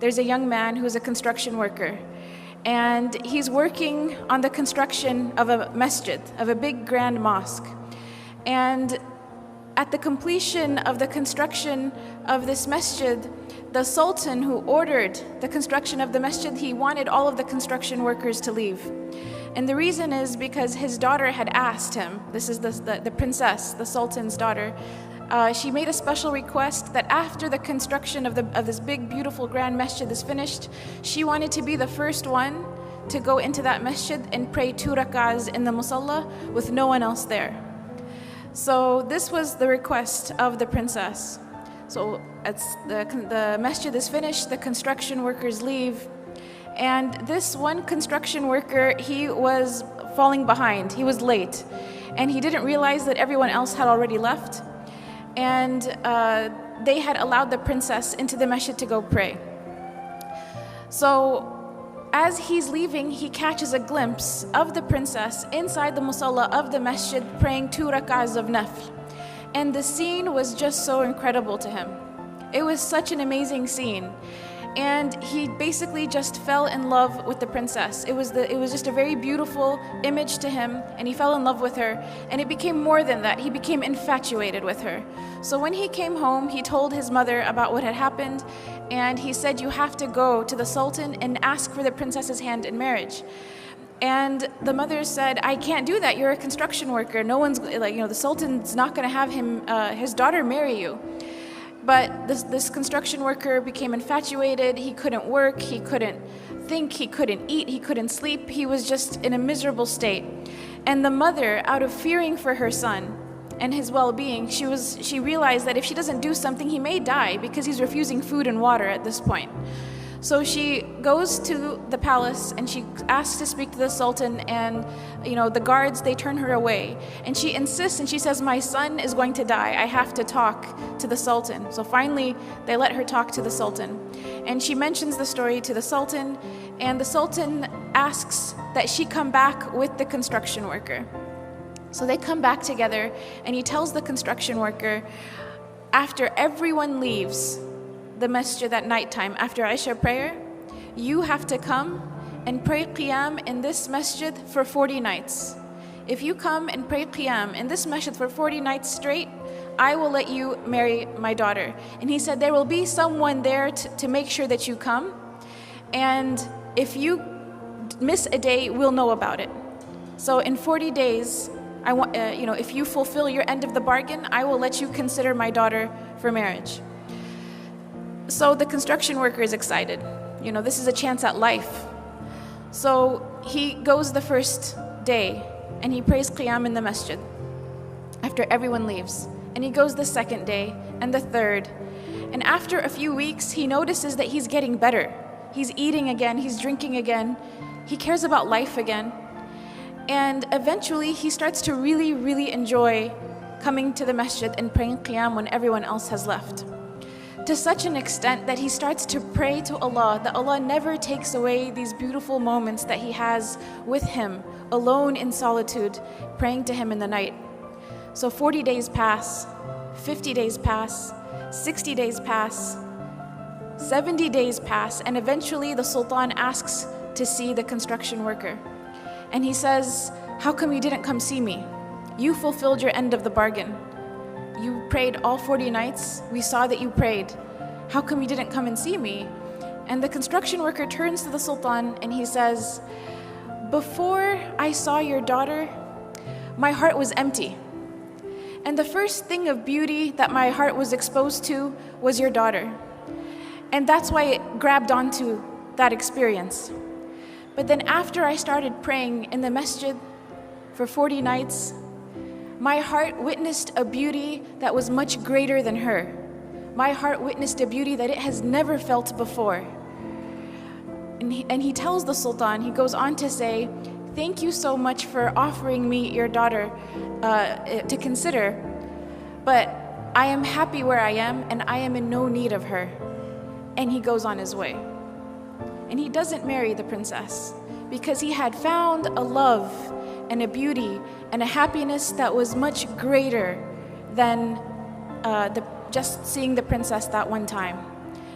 there's a young man who's a construction worker, and he's working on the construction of a masjid, of a big grand mosque. And at the completion of the construction of this masjid, the sultan who ordered the construction of the masjid, he wanted all of the construction workers to leave. And the reason is because his daughter had asked him, this is the princess, the sultan's daughter, she made a special request that after the construction of this big, beautiful, grand masjid is finished, she wanted to be the first one to go into that masjid and pray 2 rak'ahs in the musalla with no one else there. So this was the request of the princess. So the masjid is finished, the construction workers leave, and this one construction worker, he was falling behind, he was late, and he didn't realize that everyone else had already left, and they had allowed the princess into the masjid to go pray. So as he's leaving, he catches a glimpse of the princess inside the musalla of the masjid praying 2 rak'ahs of nafl. And the scene was just so incredible to him. It was such an amazing scene. And he basically just fell in love with the princess. It was just a very beautiful image to him, and he fell in love with her. And it became more than that. He became infatuated with her. So when he came home, he told his mother about what had happened, and he said, "You have to go to the sultan and ask for the princess's hand in marriage." And the mother said, "I can't do that. You're a construction worker. No one's the sultan's not going to have his daughter marry you." But this construction worker became infatuated. He couldn't work, he couldn't think, he couldn't eat, he couldn't sleep. He was just in a miserable state. And the mother, out of fearing for her son and his well-being, she realized that if she doesn't do something, he may die because he's refusing food and water at this point. So she goes to the palace and she asks to speak to the sultan, and the guards, they turn her away. And she insists and she says, "My son is going to die. I have to talk to the sultan." So finally, they let her talk to the sultan. And she mentions the story to the sultan, and the sultan asks that she come back with the construction worker. So they come back together, and he tells the construction worker, after everyone leaves the masjid at nighttime, after Isha prayer, you have to come and pray qiyam in this masjid for 40 nights. If you come and pray qiyam in this masjid for 40 nights straight, I will let you marry my daughter. And he said, there will be someone there to make sure that you come, and if you miss a day, we'll know about it. So in 40 days, I want, if you fulfill your end of the bargain, I will let you consider my daughter for marriage. So the construction worker is excited. This is a chance at life. So he goes the first day and he prays qiyam in the masjid after everyone leaves. And he goes the second day and the third. And after a few weeks, he notices that he's getting better. He's eating again, he's drinking again. He cares about life again. And eventually he starts to really, really enjoy coming to the masjid and praying qiyam when everyone else has left. To such an extent that he starts to pray to Allah, that Allah never takes away these beautiful moments that he has with him, alone in solitude, praying to him in the night. So 40 days pass, 50 days pass, 60 days pass, 70 days pass, and eventually the sultan asks to see the construction worker. And he says, "How come you didn't come see me? You fulfilled your end of the bargain. You prayed all 40 nights. We saw that you prayed. How come you didn't come and see me?" And the construction worker turns to the sultan and he says, "Before I saw your daughter, my heart was empty. And the first thing of beauty that my heart was exposed to was your daughter. And that's why it grabbed onto that experience. But then after I started praying in the masjid for 40 nights, my heart witnessed a beauty that was much greater than her. My heart witnessed a beauty that it has never felt before." And he tells the sultan, he goes on to say, "Thank you so much for offering me your daughter to consider, but I am happy where I am and I am in no need of her." And he goes on his way. And he doesn't marry the princess because he had found a love and a beauty and a happiness that was much greater than just seeing the princess that one time.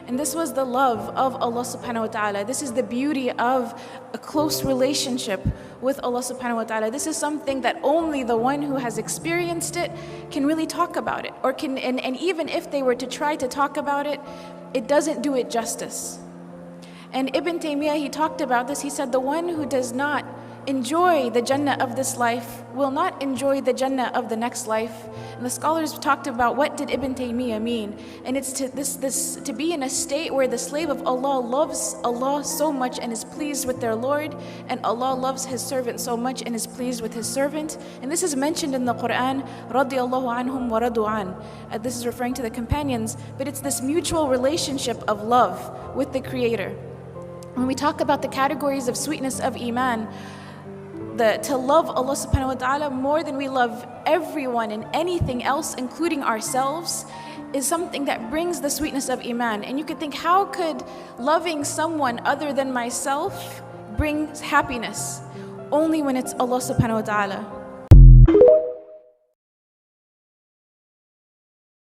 And this was the love of Allah subhanahu wa ta'ala. This is the beauty of a close relationship with Allah subhanahu wa ta'ala. This is something that only the one who has experienced it can really talk about it. Or can, and even if they were to try to talk about it, it doesn't do it justice. And Ibn Taymiyyah, he talked about this. He said, the one who does not enjoy the Jannah of this life will not enjoy the Jannah of the next life. And the scholars talked about what did Ibn Taymiyyah mean. And it's to be in a state where the slave of Allah loves Allah so much and is pleased with their Lord, and Allah loves His servant so much and is pleased with His servant. And this is mentioned in the Quran, radiyallahu anhum wa radu an. This is referring to the companions, but it's this mutual relationship of love with the Creator. When we talk about the categories of sweetness of Iman, to love Allah subhanahu wa ta'ala more than we love everyone and anything else, including ourselves, is something that brings the sweetness of Iman. And you could think, how could loving someone other than myself bring happiness? Only when it's Allah subhanahu wa ta'ala.